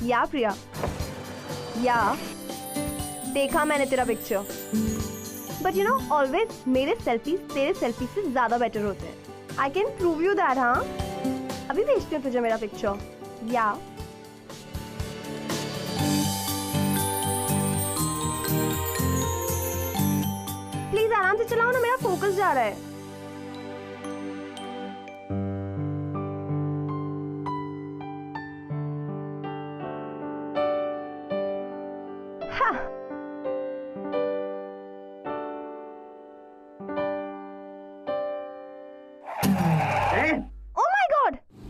या प्रिया, या देखा मैंने तेरा picture, but you know always मेरे सेल्फीज तेरे सेल्फी से ज्यादा बेटर होते हैं। I can prove you that. हाँ, अभी भेजती हूँ तुझे मेरा पिक्चर। या प्लीज आराम से चलाओ ना, मेरा फोकस जा रहा है।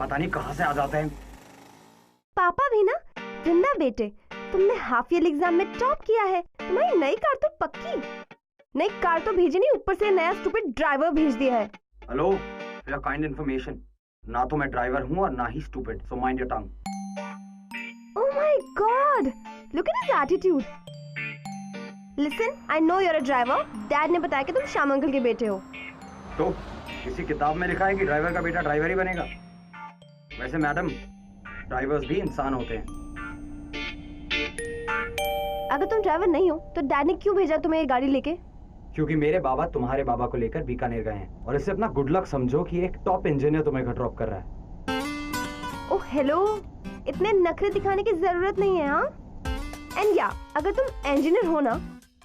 पता नहीं कहां से आ जाते हैं। पापा भी ना। जिंदा बेटे, तुमने हाफ ईयर एग्जाम में टॉप किया है, तुम्हारी नई कार तो पक्की। नई कार तो भेजी नहीं, ऊपर से नया स्टूपिड ड्राइवर भेज दिया है। Hello, for your kind information, ना तो मैं ड्राइवर हूँ और ना ही stupid, so mind your tongue. Oh my god, look at his attitude. Listen, I know you are a driver. Dad ने बताया कि तुम श्याम अंकल के बेटे हो। तो किसी किताब में लिखा है कि ड्राइवर का बेटा ड्राइवर ही बनेगा? वैसे मैडम, ड्राइवर्स भी इंसान होते हैं। अगर तुम ड्राइवर नहीं हो तो डैड ने क्यों भेजा तुम्हें ये गाड़ी लेके? क्योंकि मेरे बाबा तुम्हारे बाबा को लेकर बीकानेर गए हैं और इससे अपना गुड लक समझो कि एक टॉप इंजीनियर तुम्हें घर ड्रॉप कर रहा है। ओह हेलो, इतने नखरे दिखाने की जरूरत नहीं है। हाँ, एंड या अगर तुम इंजीनियर हो ना,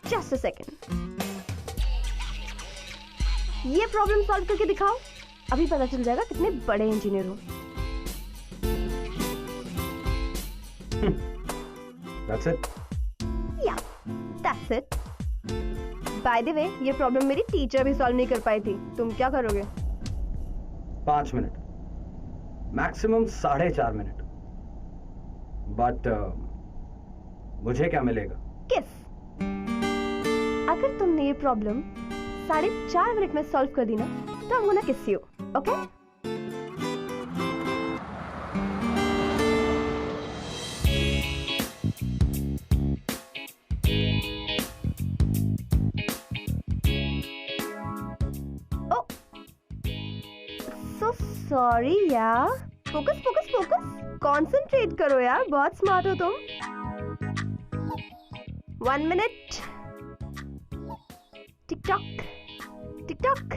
जस्ट अ सेकंड, ये प्रॉब्लम सॉल्व करके दिखाओ, अभी पता चल जाएगा कितने बड़े इंजीनियर हो। That's it? Yeah, that's it. By the way, ये प्रॉब्लम मेरी टीचर भी सॉल्व नहीं कर पाई थी। तुम क्या करोगे? 5 मिनट, मैक्सिमम 4.5 मिनट। बट मुझे क्या मिलेगा? किस। अगर तुमने ये प्रॉब्लम 4.5 मिनट में सॉल्व कर दी ना, तो I'm gonna kiss you, okay? Sorry यार, फोकस फोकस फोकस, कॉन्सेंट्रेट करो यार, बहुत स्मार्ट हो तुम। 1 minute, tick tock tick tock.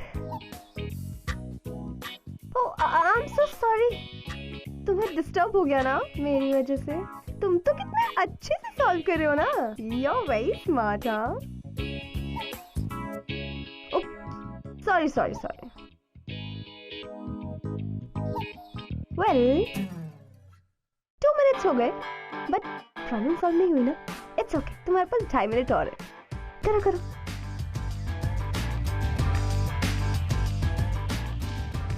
Oh I am so sorry, तुम्हें डिस्टर्ब हो गया ना मेरी वजह से। तुम तो कितने अच्छे से सॉल्व कर रहे हो ना, यू आर वेरी स्मार्ट। हाँ, sorry sorry sorry. Well 2 minutes हो गए, बट प्रॉब्लम सॉल्व नहीं हुई ना। इट्स ओके, तुम्हारे पास 2.5 मिनट और है, करो करो।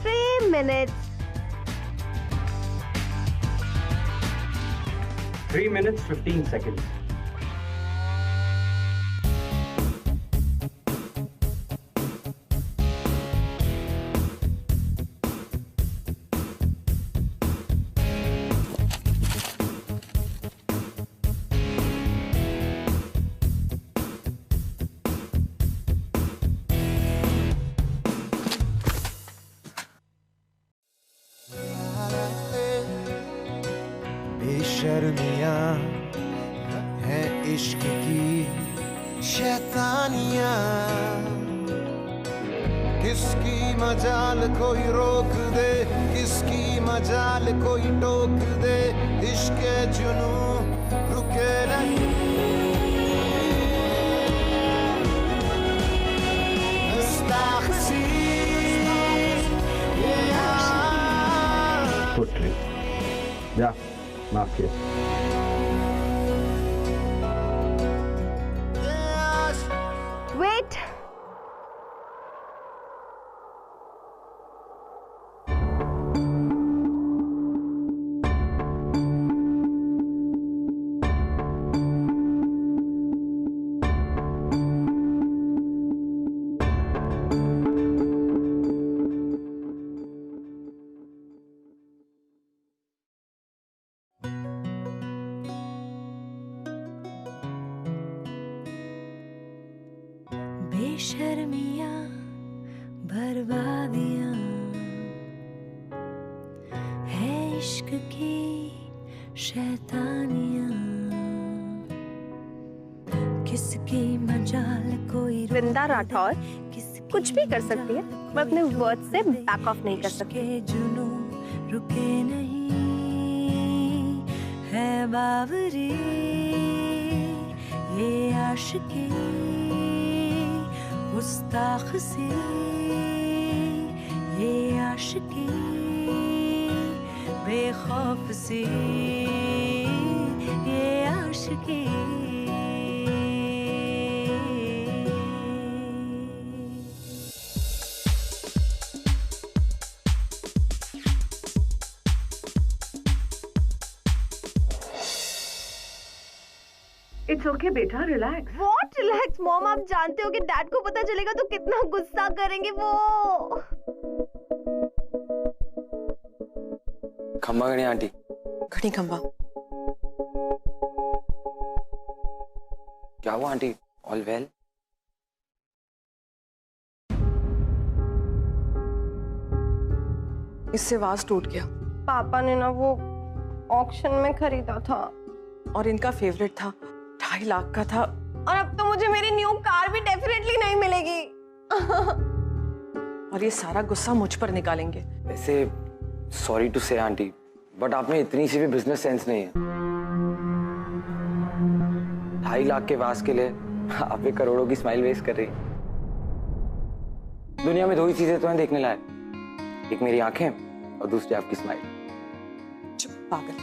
3 मिनट्स। 3 minutes 15 seconds. बेशर्मियां हैं इश्क की शैतानियां, किसकी मजाल कोई रोक दे, किसकी मजाल कोई टोक दे, इश्क जुनू रुके नहीं। या माफ किया। वेट, बेशर्मियां बर्बादियां है इश्क की शैतानियां किसकी मजाल कोई वृंदा राठौर कुछ भी कर सकती है, मैं अपने वर्ड से बैक ऑफ नहीं कर सकती। जुनू रुके नहीं है बावरी ये आशिकी गुस्ताख सी ये आशिकी बेखौफ सी ये आशिकी। इट्स ओके बेटा, रिलैक्स। व्हाट रिलैक्स मॉम, आप जानते हो कि डैड को पता चलेगा तो कितना गुस्सा करेंगे वो। खंबा गणी आंटी। घड़ी खंबा। क्या हुआ आंटी, ऑल वेल? इससे वाज टूट गया पापा ने ना वो ऑक्शन में खरीदा था और इनका फेवरेट था, 2.5 लाख का था। और अब तो मुझे मेरी न्यू कार भी डेफिनेटली नहीं मिलेगी। और ये सारा गुस्सा मुझ पर निकालेंगे। वैसे सॉरी टू से आंटी, बट आप में इतनी सी भी बिजनेस सेंस नहीं है। 2.5 लाख के वास के लिए आप 1 करोड़ों की स्माइल वेस्ट कर रही हैं। दुनिया में 2 ही चीजें तुम्हें देखने लायक, एक मेरी आंखें और दूसरी आपकी स्माइल। चुप पागल।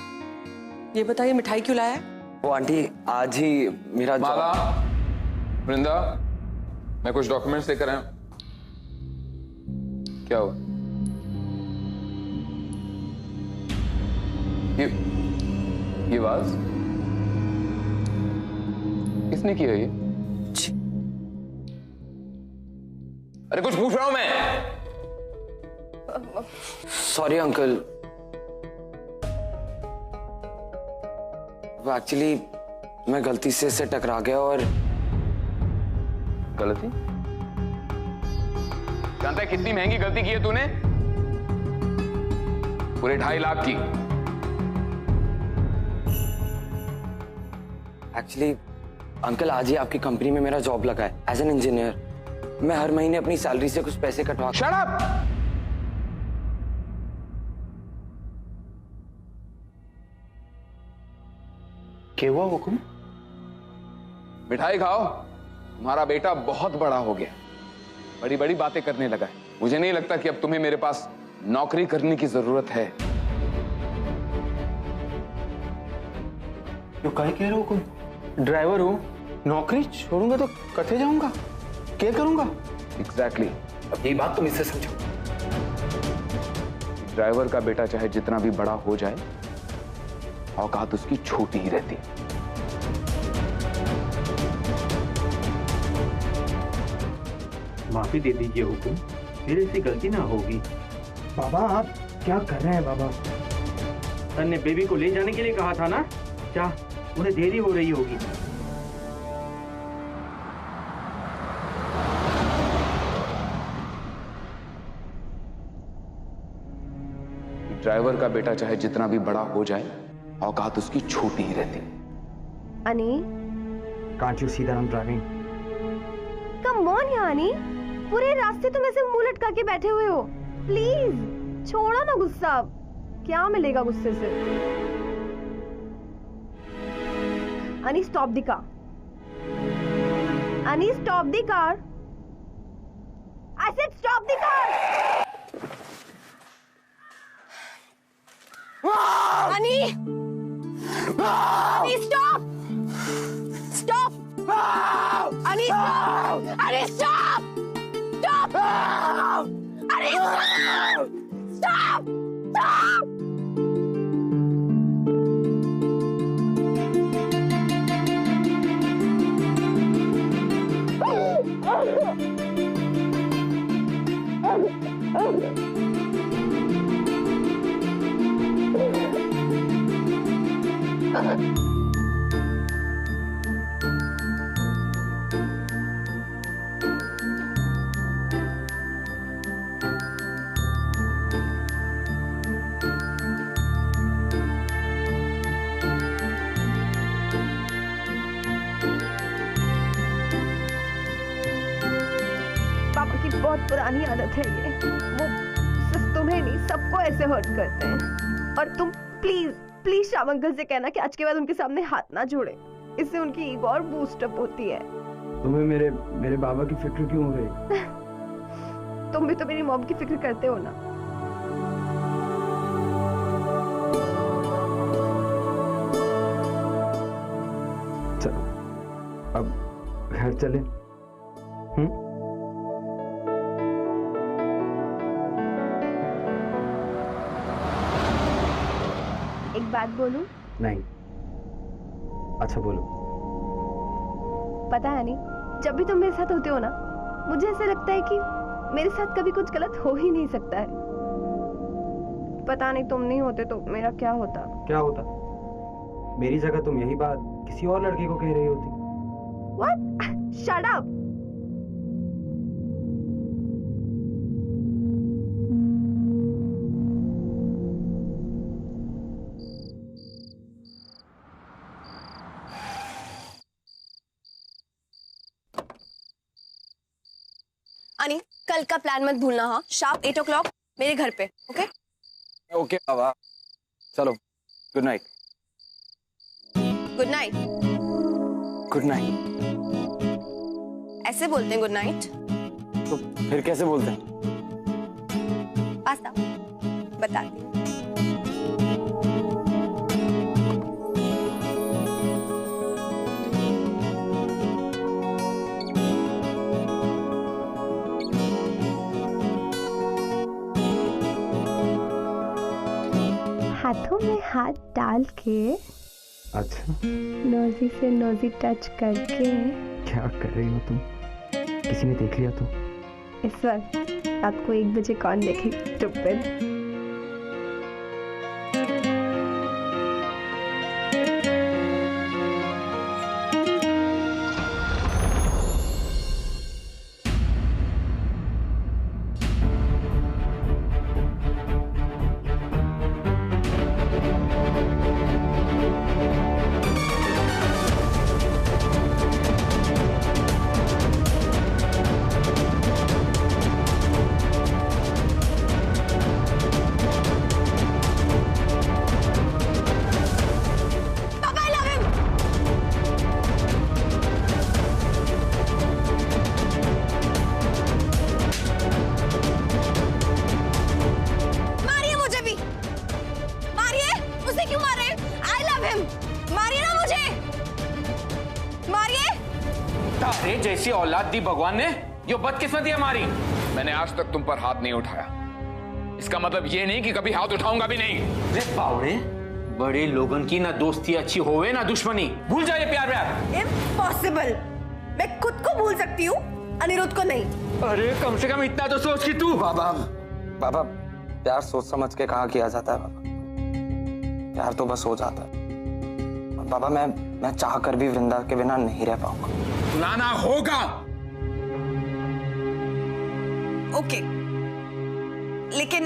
ये बताइए मिठाई क्यों लाया है? वो आंटी आज ही मेरा माला, वृंदा, मैं कुछ डॉक्यूमेंट्स लेकर आया। क्या हुआ? ये वाज किसने किया ये? अरे कुछ पूछ रहा हूं मैं। सॉरी अंकल, वो एक्चुअली मैं गलती से इससे टकरा गया। और गलती? जानता है कितनी महंगी गलती की है तूने? पूरे 2.5 लाख की। एक्चुअली अंकल आज ही आपकी कंपनी में मेरा जॉब लगा है एज एन इंजीनियर। मैं हर महीने अपनी सैलरी से कुछ पैसे कटवा। Shut up! क्या हुआ हुकुम? मिठाई खाओ, तुम्हारा बेटा बहुत बड़ा हो गया, बड़ी बड़ी बातें करने लगा है। मुझे नहीं लगता कि अब तुम्हें मेरे पास नौकरी करने की जरूरत है। तो क्या कह रहे हो हुकुम? ड्राइवर हूँ, नौकरी छोड़ूंगा तो कथे जाऊंगा, क्या करूंगा? एग्जैक्टली। अब यही बात तुम इससे समझो। ड्राइवर का बेटा चाहे जितना भी बड़ा हो जाए, औकात उसकी छोटी ही रहती है। माफी दे दीजिए हुकुम, मेरे से गलती ना होगी। बाबा आप क्या कर रहे हैं बाबा? सर ने बेबी को ले जाने के लिए कहा था ना, क्या उन्हें देरी हो रही होगी? ड्राइवर का बेटा चाहे जितना भी बड़ा हो जाए, औकात उसकी छोटी ही रहती है। अनी, Can't you see that I'm driving? Come on यानी, पूरे रास्ते तुम ऐसे मुंह लटका के बैठे हुए हो। प्लीज छोड़ो ना गुस्सा, क्या मिलेगा गुस्से से? अनी स्टॉप द कार। अनी stop the car. I said stop the car. अनी, अनी स्टॉप, स्टॉप, अनी स्टॉप, अनी स्टॉप, स्टॉप, अनी स्टॉप, स्टॉप। बहुत पुरानी आदत है ये। वो सिर्फ तुम्हें नहीं, सबको ऐसे हर्ट करते हैं। और तुम प्लीज प्लीज श्याम अंकल से कहना कि आज के बाद उनके सामने हाथ ना जोड़े, इससे उनकी ईगो और बूस्ट अप होती है। तुम्हें मेरे बाबा की फिक्र क्यों हो रही? तुम भी तो मेरी मॉम की फिक्र करते हो ना। चलो अब घर चले। एक बात बोलूं? नहीं। अच्छा बोलो। पता है नहीं, जब भी तुम मेरे साथ होते हो ना, मुझे ऐसा लगता है कि मेरे साथ कभी कुछ गलत हो ही नहीं सकता है। पता नहीं तुम नहीं होते तो मेरा क्या होता। क्या होता? मेरी जगह तुम यही बात किसी और लड़के को कह रही होती। What? Shut up! अनी, कल का प्लान मत भूलना। हाँ, शार्प 8 o'clock मेरे घर पे। ओके? ओके बाबा, चलो good night. Good night. Good night. ऐसे बोलते हैं गुड नाइट? तो फिर कैसे बोलते हैं? पास्ता बताती हूँ। हाथों में हाथ डाल के, अच्छा, नोजी से नोजी टच करके। क्या कर रही हो तुम? किसी ने देख लिया तो? इस वक्त रात को 1 बजे कौन देखेगा? स्टूपिड। जैसी औलाद दी भगवान ने, ये बदकिस्मती हमारी। मैंने आज तक तुम पर हाथ नहीं उठाया, इसका मतलब ये नहीं कि कभी हाथ उठाऊंगा भी नहीं। रे पावड़े, बड़े लोगन की ना दोस्ती अच्छी होवे ना दुश्मनी। भूल जाए प्यार व्यार। इम्पॉसिबल। मैं खुद को भूल सकती हूँ, अनिरुद्ध को नहीं। अरे कम से कम इतना तो सोच कि तू। बाबा प्यार सोच समझ के कहा किया जाता है बाबा। प्यार तो बस हो जाता है। बाबा मैं चाह कर भी वृंदा के बिना नहीं रह पाऊंगा। बुलाना होगा। ओके, लेकिन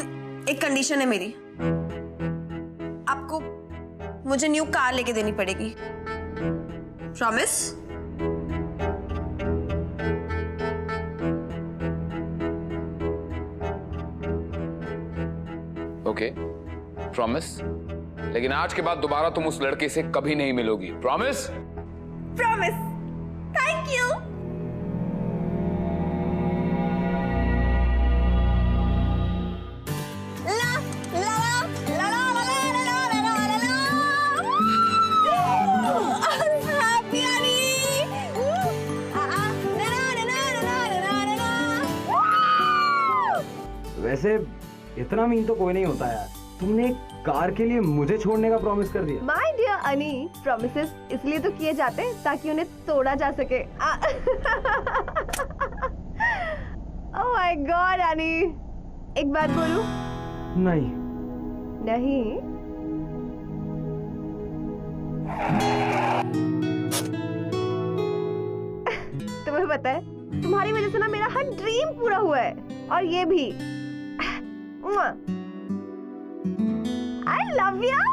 एक कंडीशन है मेरी। आपको मुझे न्यू कार लेके देनी पड़ेगी। प्रॉमिस? Okay, promise. लेकिन आज के बाद दोबारा तुम उस लड़के से कभी नहीं मिलोगी। प्रॉमिस? प्रॉमिस। Thank you. वैसे इतना मीन तो कोई नहीं होता यार। तुमने एक कार के लिए मुझे छोड़ने का प्रॉमिस कर दिया। माय डियर अनी, प्रॉमिसेस इसलिए तो किए जाते हैं ताकि उन्हें तोड़ा जा सके। ओह माय गॉड अनी, एक बात बोलूं? नहीं। नहीं? तुम्हें पता है, तुम्हारी वजह से ना मेरा हर ड्रीम पूरा हुआ है, और ये भी। I love you.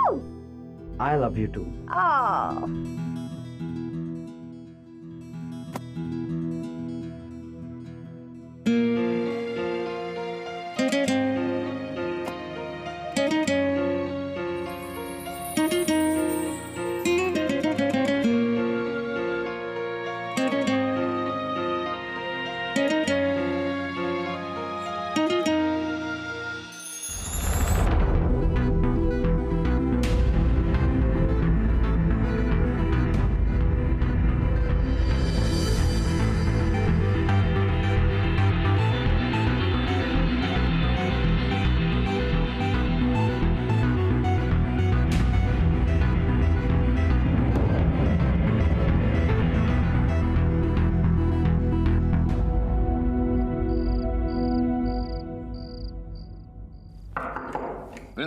I love you too. Oh.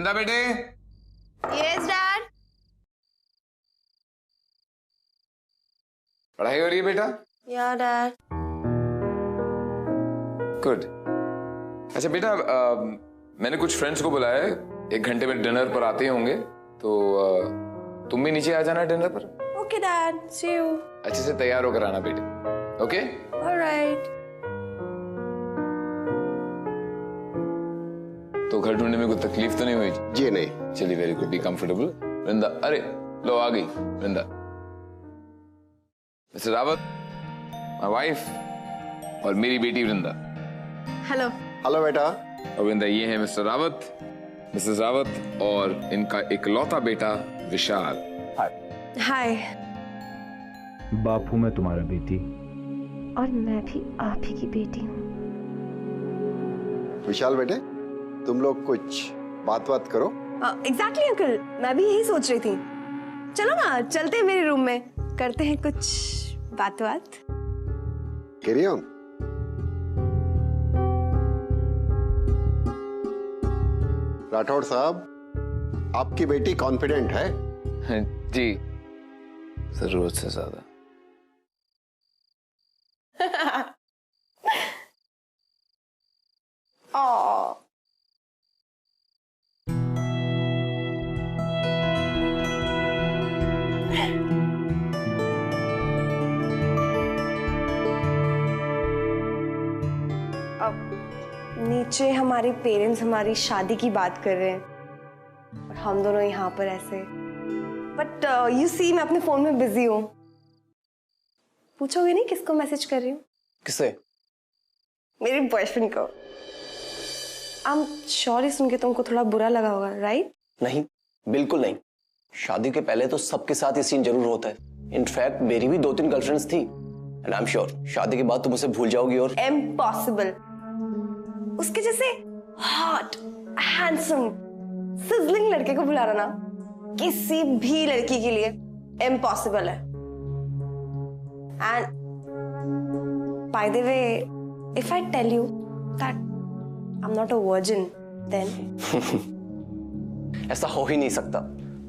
वृंदा बेटे। Yes dad. पढ़ाई हो रही है बेटा? या डैड। गुड। अच्छा बेटा, मैंने कुछ फ्रेंड्स को बुलाया है, 1 घंटे में डिनर पर आते ही होंगे, तो तुम भी नीचे आ जाना डिनर पर। Okay dad, see you. अच्छे से तैयार होकर आना बेटे। ओके? ऑलराइट। तो घर ढूंढने में कोई तकलीफ तो नहीं हुई? जी नहीं। चलिए, वेरी गुड, बी कंफर्टेबल। वृंदा, अरे लो आ गई वृंदा। मिस्टर रावत, माय वाइफ, और मेरी बेटी वृंदा। हेलो। हेलो बेटा। और वृंदा, ये है मिस्टर रावत, मिसेस रावत, और इनका इकलौता बेटा विशाल। हाय। बाप हूं मैं तुम्हारा बेटी। और मैं भी आप ही की बेटी हूँ। विशाल बेटे, तुम लोग कुछ बात करो। एग्जैक्टली अंकल, मैं भी यही सोच रही थी। चलो ना, चलते हैं मेरे रूम में, करते हैं कुछ बात। Carry on. राठौड़ साहब, आपकी बेटी कॉन्फिडेंट है? जी, जरूरत से ज्यादा। नीचे हमारे पेरेंट्स हमारी शादी की बात कर रहे हैं और हम दोनों यहाँ पर ऐसे। बट यू सी, मैं अपने फोन में बिजी हूँ। पूछोगे नहीं किसको मैसेज कर रही हूँ? किसे? मेरे बॉयफ्रेंड को। आई एम श्योर सुन के तुमको थोड़ा बुरा लगा होगा, राइट? नहीं, बिल्कुल नहीं। शादी के पहले तो सबके साथ ये सीन जरूर होता है। इनफैक्ट मेरी भी 2-3 गर्लफ्रेंड्स थी, एंड आई एम श्योर शादी के बाद तुम उसे भूल जाओगी। और इम्पॉसिबल। उसके जैसे हॉट, हैंडसम, सिजलिंग लड़के को भुला रहा ना किसी भी लड़की के लिए इम्पॉसिबल है। And by the way, if I tell you that I am not a virgin, then ऐसा हो ही नहीं सकता।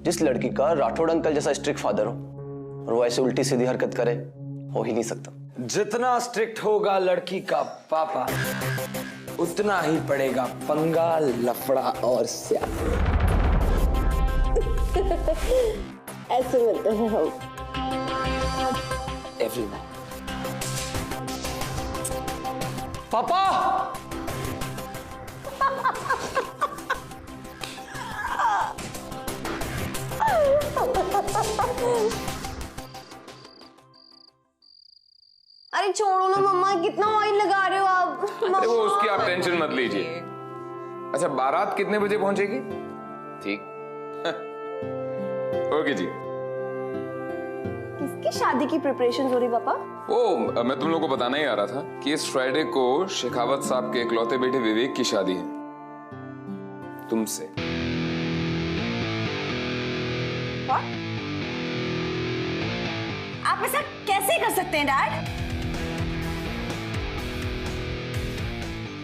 जिस लड़की का राठौड़ अंकल जैसा स्ट्रिक्ट फादर हो और वो ऐसे उल्टी सीधी हरकत करे, हो ही नहीं सकता। जितना स्ट्रिक्ट होगा लड़की का पापा, उतना ही पड़ेगा पंगा, लफड़ा और स्याह। ऐसे मिलते हैं हम। एवरीवन। पापा! अरे छोड़ो ना मम्मा, कितना ऑयल लगा रहे हो आप? अरे वो उसकी आप टेंशन मत लीजिए। अच्छा, बारात कितने बजे पहुंचेगी? ठीक। ओके जी। किसकी शादी की प्रिपरेशन हो रही पापा? वो मैं तुम लोगों को बताना ही आ रहा था कि इस फ्राइडे को शेखावत साहब के इकलौते बेटे विवेक की शादी है, तुमसे। What? आप ऐसा कैसे कर सकते हैं डैड?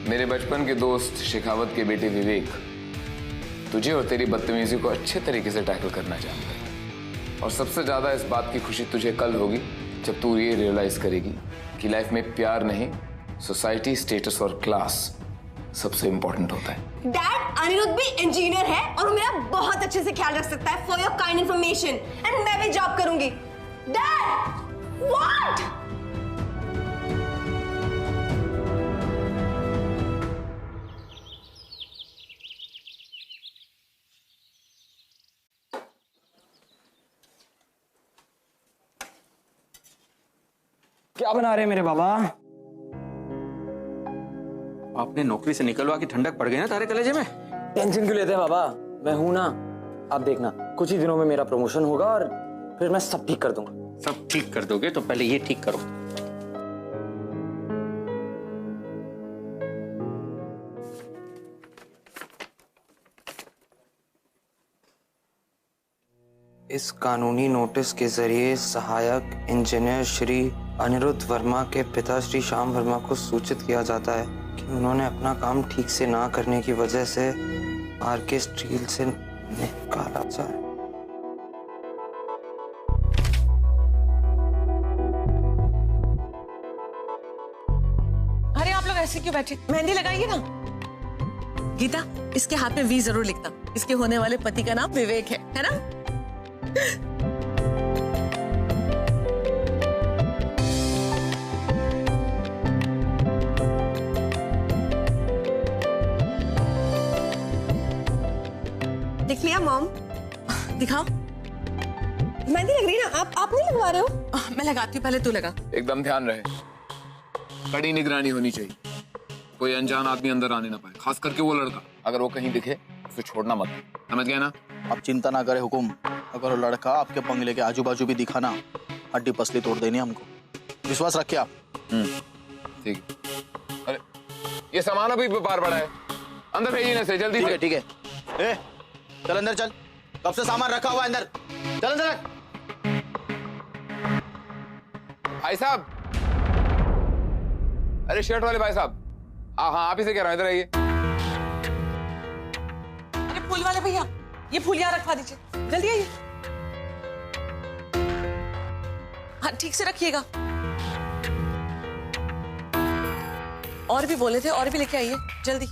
मेरे बचपन के दोस्त शेखावत के बेटे विवेक तुझे और तेरी बदतमीजी को अच्छे तरीके से टैकल करना चाहता है, और सबसे ज्यादा इस बात की खुशी तुझे कल होगी जब तू ये रियलाइज करेगी कि लाइफ में प्यार नहीं, सोसाइटी, स्टेटस और क्लास सबसे इंपॉर्टेंट होता है। डैड, अनिरुद्ध भी इंजीनियर है और वो मेरा बहुत अच्छे से ख्याल रख सकता है, for your kind information, and मैं भी जॉब करूंगी। Dad, what? क्या बना रहे मेरे बाबा? आपने नौकरी से निकलवा के ठंडक पड़ गई ना तारे कलेजे में। टेंशन क्यों लेते हैं बाबा, मैं हूं ना। आप देखना, कुछ ही दिनों में मेरा प्रमोशन होगा और फिर मैं सब ठीक कर दूंगा। सब ठीक कर दोगे तो पहले ये ठीक करो। इस कानूनी नोटिस के जरिए सहायक इंजीनियर श्री अनिरुद्ध वर्मा के पिता श्री श्याम वर्मा को सूचित किया जाता है कि उन्होंने अपना काम ठीक से ना करने की वजह से आरके स्टील से निकाला जाए। अरे आप लोग ऐसे क्यों बैठे? मेहंदी लगाइए ना। गीता, इसके हाथ में वी जरूर लिखना। इसके होने वाले पति का नाम विवेक है ना? देख लिया मॉम? दिखाओ। मेहंदी लग रही है ना? आप नहीं लगवा रहे हो? मैं लगाती हूँ, पहले तू लगा। एकदम ध्यान रहे, कड़ी निगरानी होनी चाहिए, कोई अनजान आदमी अंदर आने ना पाए, खास करके वो लड़का। अगर वो कहीं दिखे उसे छोड़ना मत, समझ गया ना? आप चिंता ना करें हुकुम, अगर वो लड़का आपके बंगले के आजू बाजू भी दिखा ना, हड्डी पसली तोड़ देनी हमको, विश्वास रखिए आप। ठीक है। अरे ये सामान अभी बार बड़ा है, अंदर भेजिए ना से जल्दी से। ठीक है। ए, चल अंदर चल, कब से सामान रखा हुआ है अंदर, चल अंदर। भाई साहब, अरे शर्ट वाले भाई साहब, हाँ आप ही से कह रहा हूं, इधर आइए। अरे फूल वाले भैया, ये फूल यहाँ रखवा दीजिए, जल्दी आइए। हाँ ठीक से रखिएगा। और भी बोले थे, और भी लेके आइए जल्दी।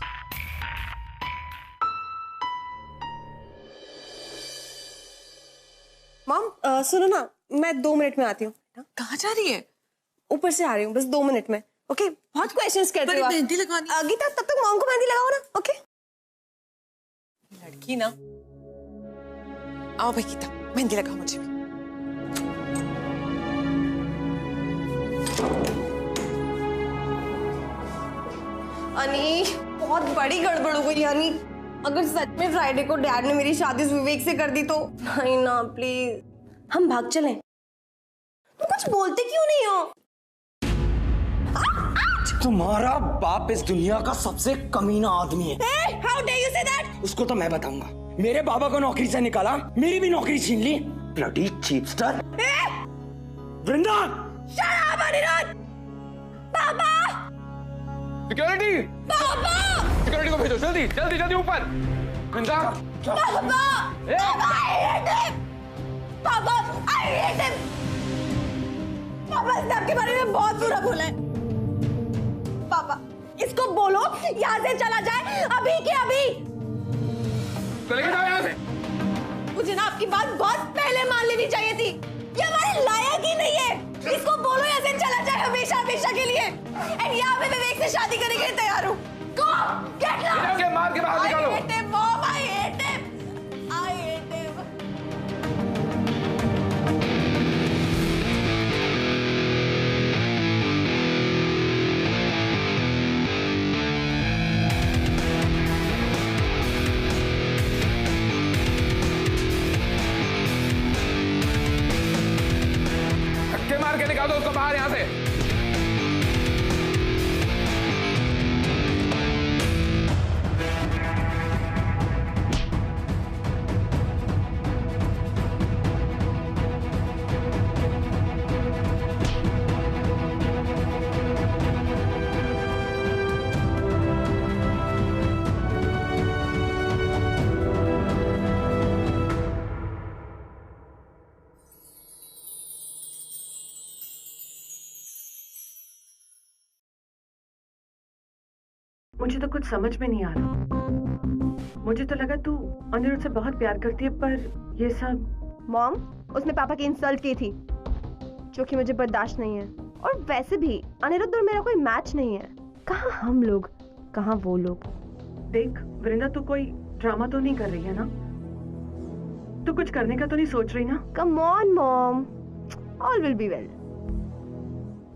मॉम सुनो ना, मैं 2 मिनट में आती हूँ। कहाँ जा रही है? ऊपर से आ रही हूँ, बस 2 मिनट में। ओके, बहुत क्वेश्चंस करते हो आप। मेहंदी लगवानी। गीता, तब तक मॉम को मेहंदी लगाओ ना। ओके लड़की ना। आओ भाई गीता, मेहंदी लगाओ मुझे भी। अनी, बहुत बड़ी गड़बड़ हो गई अनी। अगर सच में फ्राइडे को डैड ने मेरी शादी विवेक से कर दी तो? नहीं ना, प्लीज हम भाग चलें। तुम कुछ बोलते क्यों नहीं हो? तुम्हारा बाप इस दुनिया का सबसे कमीना आदमी है। How dare you say that? उसको तो मैं बताऊंगा। मेरे बाबा को नौकरी से निकाला, मेरी भी नौकरी छीन ली। Bloody cheapster. Vrinda! Shut up, Aniruddh! पापा! सिक्योरिटी! पापा! सिक्योरिटी को भेजो जल्दी जल्दी जल्दी ऊपर। वृंदा! पापा! पापा, I hate him! पापा, I hate him! पापा, इसने आपके बारे में बहुत बुरा बोला है। पापा, इसको बोलो यहाँ से चला जाए, अभी के अभी। चले जाओ यहाँ से। मुझे ना आपकी बात बहुत पहले मान लेनी चाहिए थी। ये हमारे लायक ही नहीं है। इसको बोलो यहाँ से चला जाए हमेशा हमेशा के लिए। एंड यहाँ पे विवेक से शादी करने के लिए तैयार हूँ। Go, get lost! मार के बाहर निकालो। I hate him, Mom, I hate him. I hate him. धक्के मार के निकाल दो उसको बाहर यहाँ से। मुझे तो कुछ समझ में नहीं आ रहा। मुझे तो लगा तू अनिरुद्ध से बहुत प्यार करती है, पर ये सब। मॉम, उसने पापा की इंसल्ट की थी, जो कि मुझे बर्दाश्त नहीं है। और वैसे भी अनिरुद्ध और मेरा कोई मैच नहीं है। कहाँ हम लोग, कहाँ वो लोग। देख वृंदा, तू कोई ड्रामा तो नहीं कर रही है ना? तू कुछ करने का तो नहीं सोच रही ना? Come on mom, all will be well.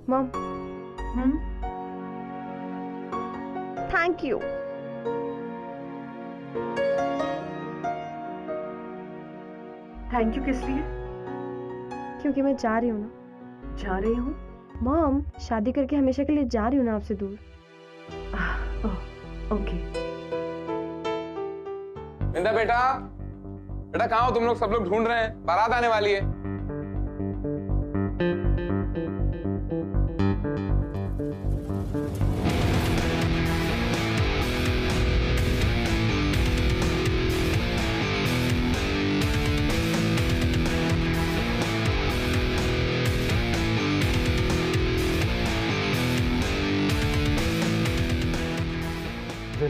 Mom, thank you. Thank you किस लिए? क्योंकि मैं जा रही हूँ ना। जा रही हूँ? मॉम, शादी करके हमेशा के लिए जा रही हूँ ना आपसे दूर। ओके। वृंदा बेटा, बेटा कहाँ हो तुम लोग? सब लोग ढूंढ रहे हैं, बारात आने वाली है।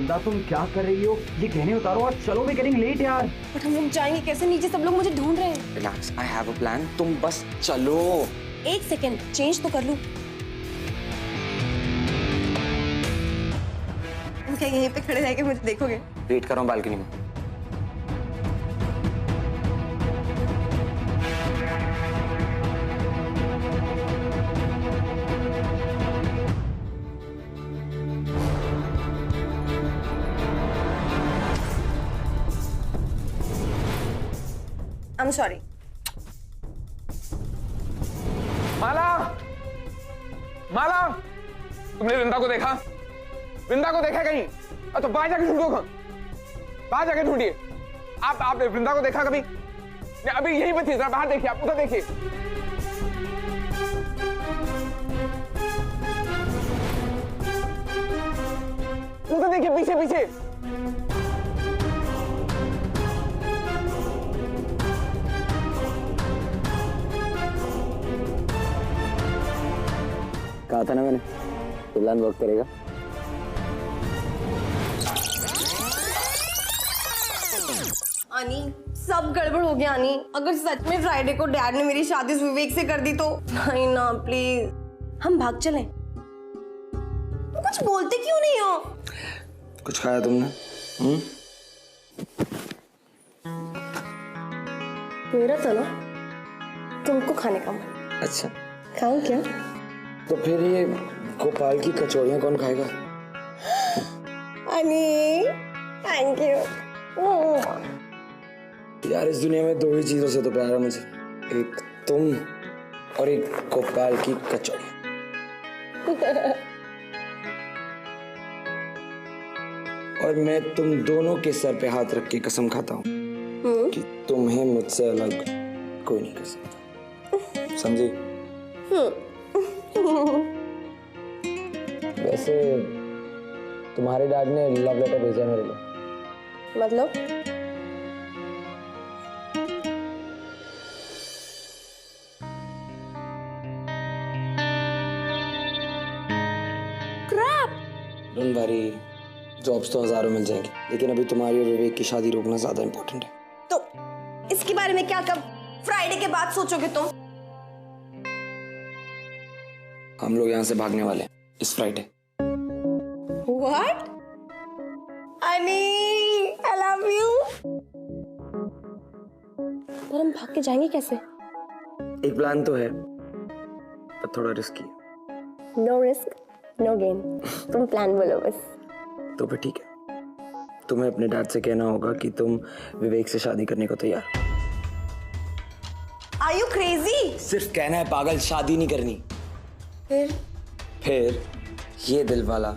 वृंदा तुम क्या कर रही हो? ये गहने उतारो और चलो, वी गेटिंग लेट यार। बट हम लोग जाएंगे कैसे? नीचे सब लोग मुझे ढूंढ रहे हैं। Relax, I have a plan, तुम बस चलो। एक सेकेंड, चेंज तो कर लूं। तुम क्या यहीं पे खड़े रह के मुझे देखोगे? वेट कर रहा हूँ बालकनी में। I'm sorry. माला, माला, तुमने वृंदा को देखा? वृंदा को देखा कहीं? तो बाहर जाके ढूंढो, बाहर जाके ढूंढिए। आपने वृंदा को देखा कभी? अभी यहीं पर थी, जरा बाहर देखिए, आप उधर देखिए। उधर देखिए, पीछे पीछे। कहा था ना मैंने, प्लान वर्क करेगा। आनी, सब गड़बड़ हो गया आनी। अगर सच में फ्राइडे को डैड ने मेरी शादी विवेक से कर दी तो? नहीं ना, प्लीज हम भाग चलें। कुछ बोलते क्यों नहीं हो? कुछ खाया तुमने? मेरा तो ना तुमको खाने का मन। अच्छा, खाऊं क्या? तो फिर ये गोपाल की कचौड़ियाँ कौन खाएगा? अनी, थैंक यू। यार इस दुनिया में दो ही चीजों से तो प्यार है मुझे, एक तुम और एक गोपाल की कचौड़ी। और मैं तुम दोनों के सर पे हाथ रख के कसम खाता हूँ कि तुम्हें मुझसे अलग कोई नहीं कर सकता, समझी? वैसे तुम्हारे डैड ने लव लेटर भेजा मेरे लिए। मतलब? डोंट वरी, जॉब्स तो हजारों मिल जाएंगी, लेकिन अभी तुम्हारी और विवेक की शादी रोकना ज्यादा इंपॉर्टेंट है। तो इसके बारे में क्या कब फ्राइडे के बाद सोचोगे तुम? हम लोग यहाँ से भागने वाले हैं इस फ्राइडे। What? अनी, I love you. पर हम भाग के जाएंगे कैसे? एक प्लान तो है, पर थोड़ा रिस्की है। No risk, no gain. तुम प्लान बोलो बस। तो फिर ठीक है, तुम्हें अपने डैड से कहना होगा कि तुम विवेक से शादी करने को तैयार। Are you crazy? सिर्फ कहना है पागल, शादी नहीं करनी। फिर ये दिल वाला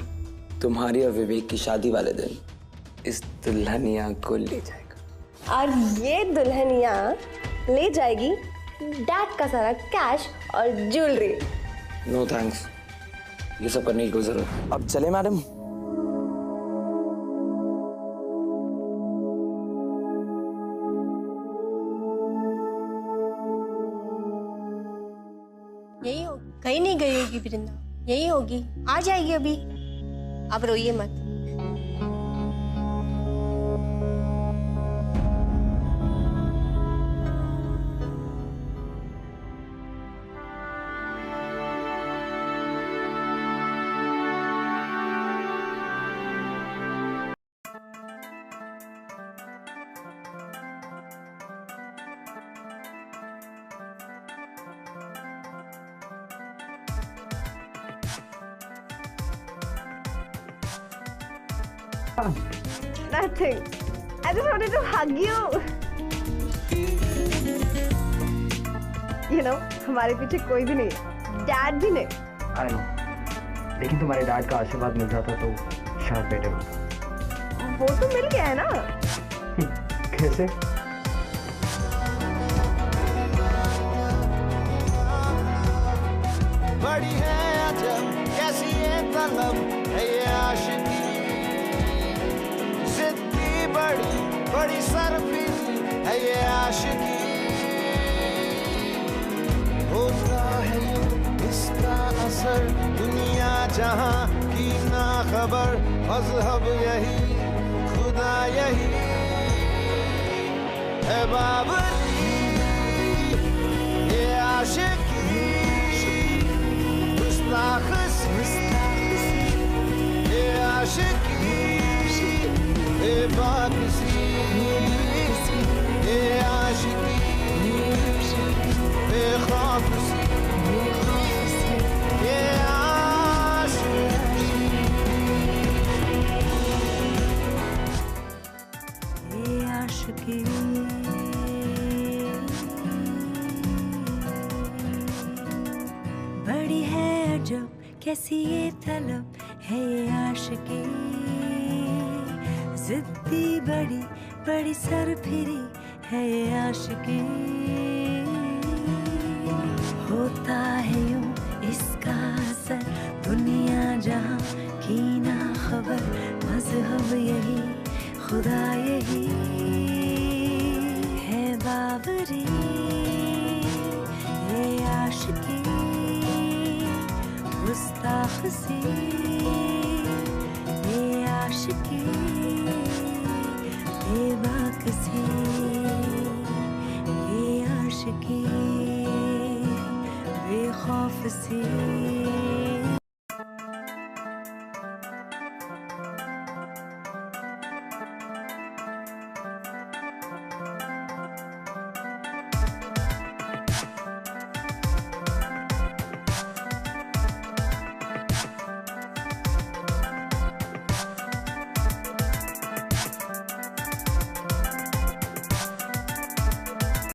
तुम्हारी और विवेक की शादी वाले दिन इस दुल्हनिया को ले जाएगा। और ये दुल्हनिया ले जाएगी डैड का सारा कैश और ज्वेलरी। नो थैंक्स, ये सब करने की कोई जरूरत। अब चले मैडम? यही हो, कहीं नहीं गई होगी वृंदा, यही होगी, आ जाएगी अभी। अब रोइए मत। Nothing. I just wanted to hug you. You know, हमारे पीछे कोई भी नहीं है, डैड भी नहीं। I know. लेकिन तुम्हारे डैड का आशीर्वाद मिल जाता तो शायद बेटर होता। वो तो मिल गया है ना। कैसे? बड़ी है अजब कैसी ये तलब है ये आशिकी, जिद्दी बड़ी सरफी है ये आशिकी, होता है ये इसका असर असर दुनिया जहां की ना खबर मजहब यही खुदा यही है बाबरी ये आशिकी गुस्ताख ये आशिकी ये बाकसी ये आशिकी ये खौफसी ये आशिकी बड़ी है अजब कैसी ये तलब है ये आशिकी जिद्दी बड़ी बड़ी सरफिरी है ये आशिकी होता है यूं इसका असर दुनिया जहां की ना खबर मजहब यही खुदा यही है बाबरी ये आशिकी गुस्ताख सी ये आशिकी बेबाकसी ये आशिकी बेखौफ सी